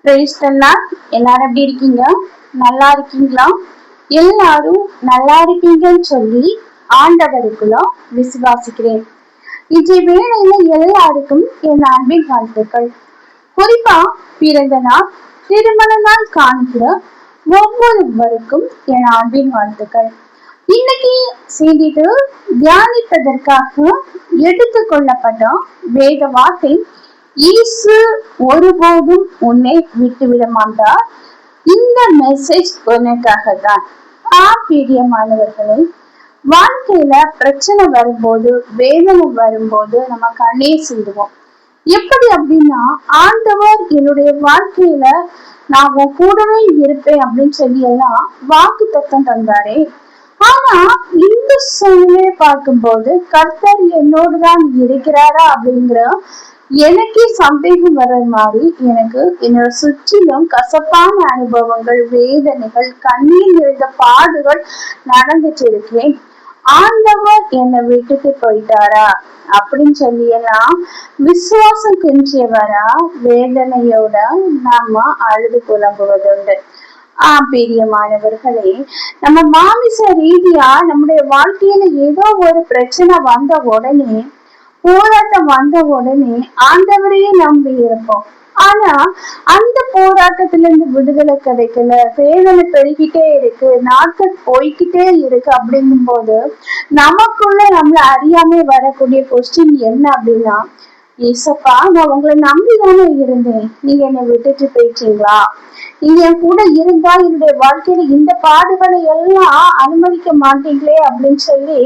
எல்லாரும் எப்படி இருக்கீங்க? நல்லா இருக்கீங்களா? எல்லாரும் நல்லா இருக்கீங்கன்னு சொல்லி ஆண்டவருக்குள்ள விசுவாசிக்கிறேன். இன்றைய வேளையில எல்லாருக்கும் என் அன்பின் வாழ்த்துக்கள். குறிப்பா பிறந்த நாள், திருமண நாள் காண்கிற ஒவ்வொருவருக்கும் என் அன்பின் வாழ்த்துக்கள். இன்னைக்கு செய்திட்டு தியானிப்பதற்காக எடுத்துக்கொள்ளப்பட்ட வேத வார்த்தை, இயேசு ஒருபோதும் உன்னை விட்டுவிட மாட்டார். இந்த மெசேஜ் உனக்காக தான். பிரியமானவர்களே, வாழ்க்கையில பிரச்சனை வரும்போது, வேதனை வரும்போது நம்ம கண்ணீர் சிந்துவோம். எப்படி அப்படின்னா, ஆண்டவர் என்னுடைய வாழ்க்கையில நான் உன் கூடவே இருப்பேன் அப்படின்னு சொல்லி எல்லாம் வாக்கு தத்தம் தந்தாரே. ஆனா இந்த சூழ்நிலையை பார்க்கும்போது கர்த்தர் என்னோடுதான் இருக்கிறாரா அப்படிங்கிற எனக்கே சந்தேகம் வர்ற மாதிரி எனக்கு என்னோட சுற்றிலும் கசப்பான அனுபவங்கள், வேதனைகள், கண்ணீர் நிறைந்த பாடுகள் நடந்துட்டு இருக்கேன். ஆண்டவர் என்னை விட்டுட்டு போயிட்டாரா அப்படின்னு சொல்லி எல்லாம் விசுவாசம் குன்றியவரா வேதனையோட நாம அழுது புலம்புவதுண்டு. பிரியமானவர்களே, நம்ம மாமிச ரீதியா நம்முடைய வாழ்க்கையில ஏதோ ஒரு பிரச்சனை வந்த உடனே, போராட்டம் வந்த உடனே ஆண்டவரையே நம்பி இருப்போம். ஆனா அந்த போராட்டத்துல இருந்து விடுதலை கிடைக்கல, வேதனை பெருகிட்டே இருக்கு, நாட்கள் போய்கிட்டே இருக்கு. அப்படிங்கும் போது நமக்குள்ள நம்மள அறியாம வரக்கூடிய கொஸ்டின் என்ன அப்படின்னா, ஏசப்பா நான் உங்களை நம்பிதானே இருந்தேன், நீங்க என்னை விட்டுட்டு போயிட்டீங்களா? நீங்க என் கூட இருந்தா என்னுடைய வாழ்க்கையில இந்த பாடுகளை எல்லாம் அனுமதிக்க மாட்டீங்களே அப்படின்னு சொல்லி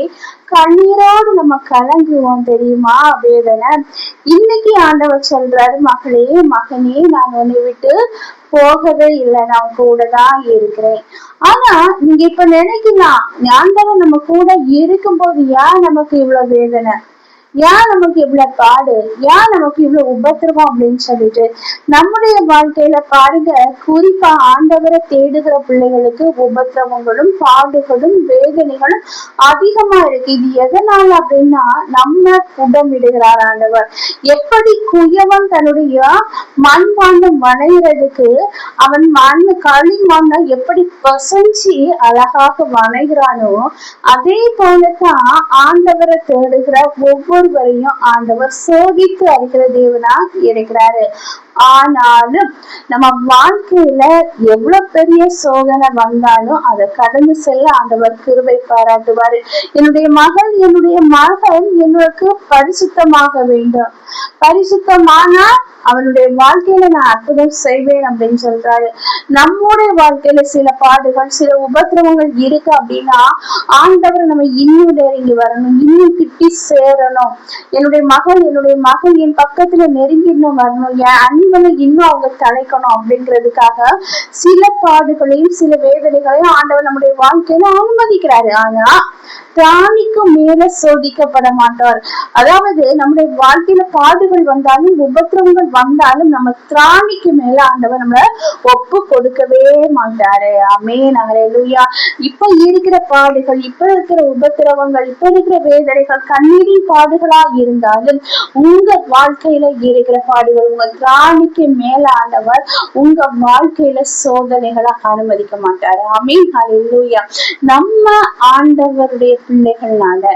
கண்ணீரோடு நம்ம கலங்குவோம் தெரியுமா? வேதனை. இன்னைக்கு ஆண்டவர் சொல்றாரு, மகளே மகனே, நான் உன்னை விட்டு போகவே இல்லை, நான் கூட தான் இருக்கிறேன். ஆனா நீங்க இப்ப நினைக்கலாம், ஆண்டவர் நம்ம கூட இருக்கும்போது ஏன் நமக்கு இவ்வளவு வேதனை, ஏன் நமக்கு இவ்வளவு பாடு, ஏன் நமக்கு இவ்வளவு உபத்திரவம் அப்படின்னு சொல்லிட்டு நம்முடைய வாழ்க்கையில பாருங்க, குறிப்பா ஆண்டவரை தேடுகிற பிள்ளைகளுக்கு உபத்திரவங்களும் பாடுகளும் வேதனைகளும் அதிகமா இருக்கு. இது எதனால அப்படின்னா, நம்ம புடமிடுகிறார் ஆண்டவர். எப்படி குயவன் தன்னுடைய மண்பாண்டம் வணைகிறதுக்கு அவன் களிமண்ணை எப்படி பசஞ்சி அழகாக வணைகிறானோ, அதே போலதான் ஆண்டவரை தேடுகிற ஒவ்வொருவரையும் ஆண்டவர் சோதித்து அறிகிற தேவனா இருக்கிறாரு. ஆனாலும் நம்ம வாழ்க்கையில எவ்வளவு பெரிய சோதனை வந்தாலும் அதை கடந்து செல்ல ஆண்டவர் கிருபை பாராட்டுவாரு. என்னுடைய மகன் எனக்கு பரிசுத்தமாக வேண்டும், பரிசுத்தமானா அவனுடைய வாழ்க்கையில நான் அற்புதம் செய்வேன் அப்படின்னு சொல்றாரு. நம்முடைய வாழ்க்கையில சில பாடுகள், சில உபத்திரவங்கள் இருக்கு அப்படின்னா ஆண்டவர் நம்ம இன்னும் நெருங்கி வரணும், இன்னும் கிட்டி சேரணும். என்னுடைய மகன் என் பக்கத்துல நெருங்கி இன்னும் வரணும், என் அன்பனை இன்னும் அவங்க தலைக்கணும் அப்படிங்கிறதுக்காக சில பாடுகளையும் சில வேதனைகளையும் ஆண்டவர் நம்முடைய வாழ்க்கையில அனுமதிக்கிறாரு. ஆனா திராணிக்கும் மேல சோதிக்கப்பட மாட்டார். அதாவது நம்முடைய வாழ்க்கையில பாடுகள் வந்தாலும் உபத்திரவங்கள் வந்தாலும் நம்ம திராணிக்கு மேல ஆண்டவர் நம்மள ஒப்பு கொடுக்கவே மாட்டாரு. ஆமென், அல்லேலூயா. இப்ப இருக்கிற பாடுகள், இப்ப இருக்கிற உபத்திரவங்கள், இப்ப இருக்கிற வேதனைகள் கண்ணீரின் பாடுகளா இருந்தாலும் உங்க வாழ்க்கையில இருக்கிற பாடுகள் உங்க திராணிக்கு மேல ஆண்டவர் உங்க வாழ்க்கையில சோதனைகளை அனுமதிக்க மாட்டாரு. ஆமென், அல்லேலூயா. நம்ம ஆண்டவருடைய பிள்ளைகள்னால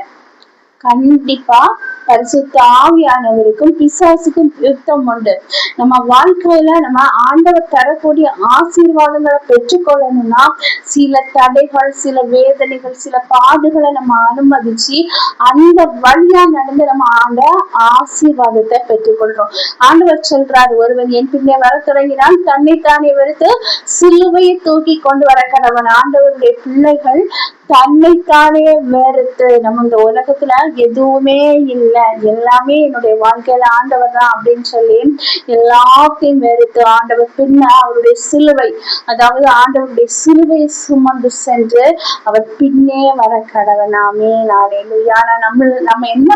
கண்டிப்பா பரிசுத்த ஆவியானவருக்கும் பிசாசுக்கும் யுத்தம் உண்டு. நம்ம வாழ்க்கையில நம்ம ஆண்டவர் தரக்கூடிய ஆசீர்வாதங்களை பெற்றுக்கொள்ளணும்னா சில தடைகள், சில வேதனைகள், சில பாடுகளை நம்ம அனுமதிச்சு அந்த வழியா நடந்து நம்ம ஆசீர்வாதத்தை பெற்றுக்கொள்றோம். ஆண்டவர் சொல்றாரு, ஒருவன் என் பின்னே வர தொடங்கினால் தன்னைத்தானே வெறுத்து சிலுவையை தூக்கி கொண்டு வர கடவன். ஆண்டவருடைய பிள்ளைகள் தன்னைத்தானே வெறுத்து, நம்ம இந்த உலகத்துல எதுவுமே இல்லை, எல்லாமே என்னுடைய வாழ்க்கையில ஆண்டவர் தான் அப்படின்னு சொல்லி எல்லாத்தையும் வெறுத்து ஆண்டவர் பின்ன அவருடைய சிலுவை, அதாவது ஆண்டவருடைய சிலுவையை சுமந்து சென்று அவர் பின்னே வர கடவனாமே. நாளேலூயா. நம்ம என்ன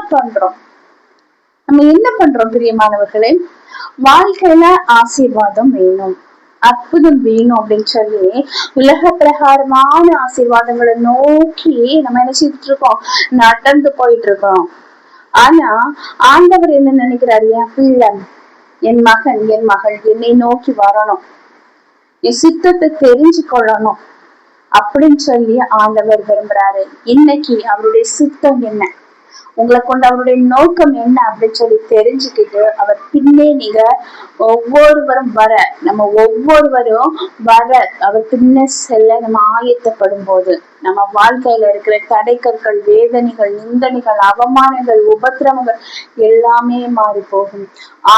பண்றோம் பிரியமானவர்களே? வாழ்க்கையில ஆசீர்வாதம் வேணும், அற்புதம் வேணும் அப்படின்னு சொல்லி உலக பிரகாரமான ஆசீர்வாதங்களை நோக்கி நம்ம என்ன செய்துட்டு இருக்கோம், நடந்து போயிட்டு இருக்கோம். ஆனா ஆண்டவர் என்ன நினைக்கிறாரு? என் பிள்ளை என் மகன் என் மகள் என்னை நோக்கி வரணும், என் சித்தத்தை தெரிஞ்சு கொள்ளணும் அப்படின்னு சொல்லி ஆண்டவர் விரும்புறாரு. இன்னைக்கு அவருடைய சித்தம் என்ன, உங்களை கொண்டு அவருடைய நோக்கம் என்ன அப்படின்னு சொல்லி தெரிஞ்சுக்கிட்டு அவர் பின்னே நீங்க ஒவ்வொருவரும் வர, நம்ம ஒவ்வொருவரும் வர அவர் பின்ன செல்ல நம்ம ஆயத்தப்படும் போது நம்ம வாழ்க்கையில இருக்கிற தடைக்கற்கள், வேதனைகள், நிந்தனைகள், அவமானங்கள், உபத்திரவங்கள் எல்லாமே மாறி போகும்.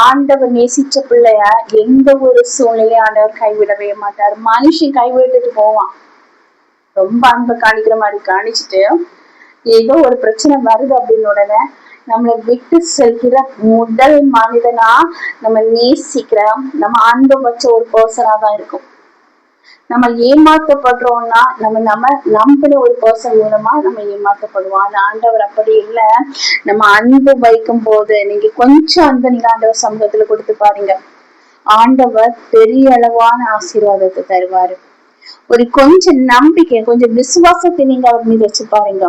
ஆண்டவர் நேசிச்ச பிள்ளைய எந்த ஒரு சூழ்நிலையும் ஆண்டவர் கைவிடவே மாட்டார். மனுஷன் கைவிட்டுட்டு போவான், ரொம்ப அன்பை காணிக்கிற மாதிரி காணிச்சுட்டு ஏதோ ஒரு பிரச்சனை வருது அப்படின்னு உடனே நம்மளை விட்டு செல்கிற முதல் மனிதனா நம்ம நேசிக்கிற, நம்ம அன்பு வச்ச ஒரு பர்சனா தான் இருக்கும். நம்ம ஏமாற்றப்படுறோம்னா நம்ம நம்பின ஒரு பர்சன் மூலமா நம்ம ஏமாற்றப்படுவோம். ஆனா ஆண்டவர் அப்படி இல்லை. நம்ம அன்பு வைக்கும் போது நீங்க கொஞ்சம் அன்பு நீங்க ஆண்டவர் சமூகத்துல கொடுத்து பாருங்க, ஆண்டவர் பெரிய அளவான ஆசீர்வாதத்தை தருவாரு. ஒரு கொஞ்சம் நம்பிக்கை, கொஞ்சம் விசுவாசத்தை நீங்க அவர் மீது வச்சு பாருங்க,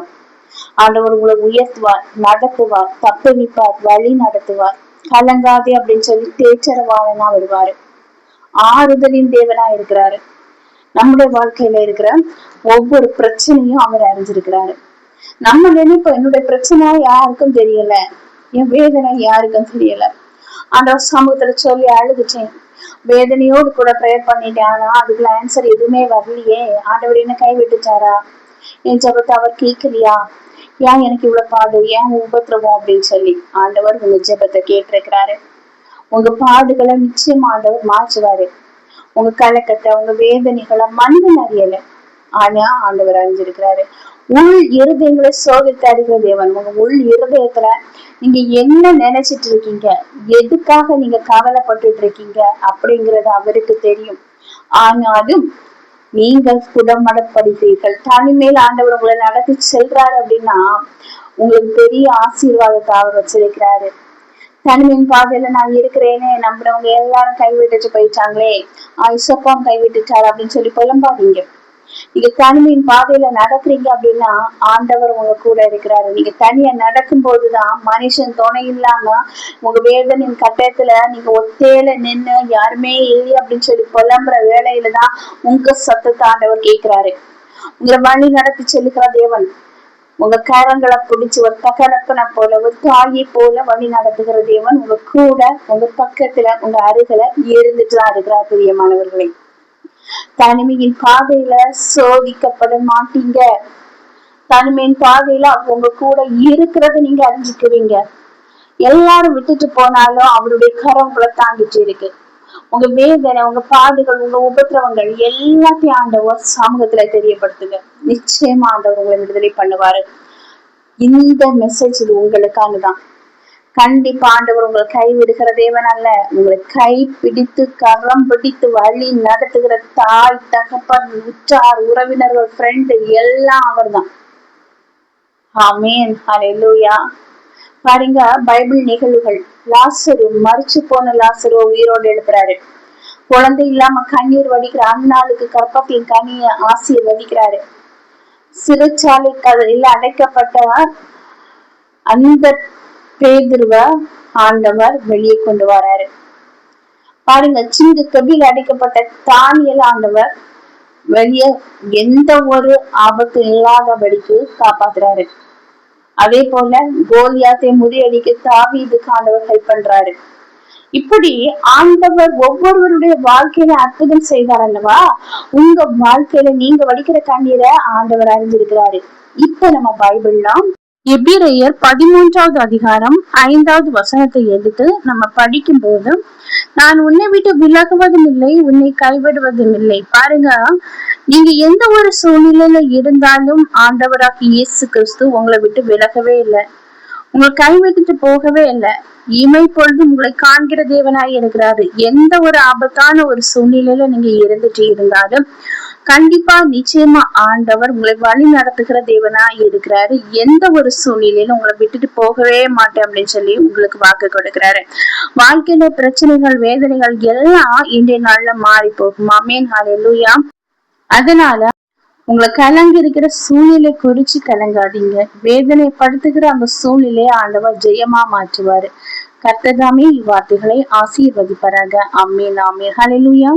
ஆண்டவர் உங்களை உயர்த்துவார், நடத்துவார், தப்பளிப்பார், வழி நடத்துவார். கலங்காதே அப்படின்னு சொல்லி தேச்சரவாளனா வருவாரு. ஆறுதலின் தேவனா இருக்கிறாரு. நம்முடைய வாழ்க்கையில இருக்கிற ஒவ்வொரு பிரச்சனையும் அவர் அறிஞ்சிருக்கிறாரு. நம்ம நினைப்போம் என்னுடைய பிரச்சனை யாருக்கும் தெரியல, என் வேதனை யாருக்கும் தெரியல. ஆண்டவர் சமூகத்துல சொல்லி அழுதுட்டேன், வேதனையோடு கூட ப்ரேயர் பண்ணிட்டேன், ஆனா அதுக்குள்ள ஆன்சர் எதுவுமே வரலையே, ஆண்டவர் என்ன கைவிட்டுட்டாரா, என் ஜபத்தை அவர் கேட்கலையா, ஏன் எனக்கு இவ்வளவு பாடு, ஏன் உபத்திரவம் அப்படின்னு சொல்லி ஆண்டவர் உங்க ஜெபத்தை கேட்டிருக்கிறாரு. உங்க பாடுகளை நிச்சயமா ஆண்டவர் மாற்றுவாரு. உங்க கலக்கத்தை, உங்க வேதனைகளை மனிதன் அறியல, ஆனா ஆண்டவர் அறிஞ்சிருக்கிறாரு. உள் இருதயங்களை சோதித்து அறிகிற தேவன். உங்க உள் இருதயத்துல நீங்க என்ன நினைச்சிட்டு இருக்கீங்க, எதுக்காக நீங்க கவலைப்பட்டுட்டு இருக்கீங்க அப்படிங்கறது அவருக்கு தெரியும். ஆனாலும் நீங்கள் குடமடப்படுகிறீர்கள். தனிமேல் ஆண்டவர் உங்களை நடத்தி செல்றாரு அப்படின்னா உங்களுக்கு பெரிய ஆசீர்வாதத்தை அவர் வச்சிருக்கிறாரு. தனிமையின் பாதையில நான் இருக்கிறேனே, நம்புறவங்க எல்லாரும் கைவிட்டுட்டு போயிட்டாங்களே, ஐசப்பாம் கைவிட்டுட்டாரு அப்படின்னு சொல்லி புலம்பாதீங்க. நீங்க தனிமையின் பாதையில நடக்கிறீங்க அப்படின்னா ஆண்டவர் உங்க கூட இருக்கிறாரு. நீங்க தனியா நடக்கும் போதுதான் மனுஷன் துணை இல்லாம உங்க வேதனையின் கட்டத்துல நீங்க ஒத்தையில நின்று யாருமே இல்லை அப்படின்னு சொல்லி புலம்புற வேலையில தான் உங்க சத்தத்தை ஆண்டவர் கேட்கிறாரு. உங்களை வழி நடத்தி செல்லுகிற தேவன். உங்க கரங்களை பிடிச்சு ஒரு தகப்பனை போல, ஒரு தாயை போல வழி நடத்துகிற தேவன் உங்க கூட, உங்க பக்கத்துல, உங்க அருகில இருந்துட்டுதான் இருக்கிறார். பிரியமானவர்களை, தனிமையின் பாதையில சோதிக்கப்பட மாட்டீங்க. தனிமையின் பாதையில உங்க கூட இருக்கிறத நீங்க அறிஞ்சுக்குவீங்க. எல்லாரும் விட்டுட்டு போனாலும் அவருடைய கரம் உங்களை தாங்கிட்டு இருக்கு. உங்க வேதனை, உங்க பாடுகள், உங்க உபத்திரவங்கள் எல்லாத்தையும் ஆண்டவர் சமூகத்துல தெரியப்படுத்துங்க. நிச்சயமா ஆண்டவர் உங்களை விடுதலை பண்ணுவாரு. இந்த மெசேஜ் இது உங்களுக்கானதான். கண்டிப்பா ஆண்டவர் உங்களை கைவிடுகிற தேவன் அல்ல. உங்களை கை பிடித்து கரம் பிடித்து வழி நடத்துகிற தாய், தகப்பன், உற்றார், உறவினர்கள், ஃப்ரெண்டு எல்லாம் அவர் தான். ஆமேன், ஹல்லேலூயா. பாருங்க, பைபிள் நிகழ்வுகள். லாசரு, மரிச்சு போன லாசரு உயிரோடு எழுப்புறாரு. குழந்தை இல்லாம கண்ணீர் வடிக்கிற அந்நாளுக்கு கற்பத்தின் கனிய ஆசீர்வதிக்கிறாரு. சிறைச்சாலை கதையில் அடைக்கப்பட்ட அந்த பேதுருவ ஆண்டவர் வெளியே கொண்டு வராரு. பாருங்க, சிங்கு கபில் அடைக்கப்பட்ட தானியல் ஆண்டவர் வெளியே எந்த ஒரு ஆபத்து இல்லாதபடிக்கு காப்பாத்துறாரு. அதே போல கோலியாத்தை முறியடிக்க தாவீதுக்கு ஆண்டவர் ஹெல்ப் பண்றாரு. இப்படி ஆண்டவர் ஒவ்வொருவருடைய வாழ்க்கையில அற்புதம் செய்தார் அல்லவா? உங்க வாழ்க்கையில நீங்க வடிக்கிற கண்ணீரை ஆண்டவர் அறிஞ்சிருக்கிறாரு. இப்ப நம்ம பைபிள்லாம் எபிரேயர் 13வது அதிகாரம் 5வது வசனத்தை எடுத்து நம்ம படிக்கும் போது, நான் உன்னை விட்டு விலகுவதும் இல்லை, உன்னை கைவிடுவதும் இல்லை. பாருங்க, நீங்க எந்த ஒரு சூழ்நிலையில இருந்தாலும் ஆண்டவராகிய இயேசு கிறிஸ்து உங்களை விட்டு விலகவே இல்லை, உங்களை கைவிட்டுட்டு போகவே இல்லை. இமை பொழுது உங்களை காண்கிற தேவனாய் இருக்கிறாரு. எந்த ஒரு ஆபத்தான ஒரு சூழ்நிலையில நீங்க இருந்துட்டு இருந்தாலும் கண்டிப்பா நிச்சயமா ஆண்டவர் உங்களை வழி நடத்துகிற தேவனாய் இருக்கிறாரு. எந்த ஒரு சூழ்நிலையில உங்களை விட்டுட்டு போகவே மாட்டேன் அப்படின்னு சொல்லி உங்களுக்கு வாக்கு கொடுக்கிறாரு. வாழ்க்கையில பிரச்சனைகள், வேதனைகள் எல்லாம் இன்றைய நாள்ல மாறி போகும். ஆமென், ஹல்லேலூயா. அதனால உங்களை கலங்கி இருக்கிற சூழ்நிலை குறிச்சு கலங்காதீங்க. வேதனை படுத்துகிற அந்த சூழ்நிலையை ஆண்டவர் ஜெயமா மாற்றுவாரு. கர்த்தர் தாமே இவ்வார்த்தைகளை ஆசீர்வதிப்பாராக. ஆமென் ஆமென். ஹல்லேலூயா.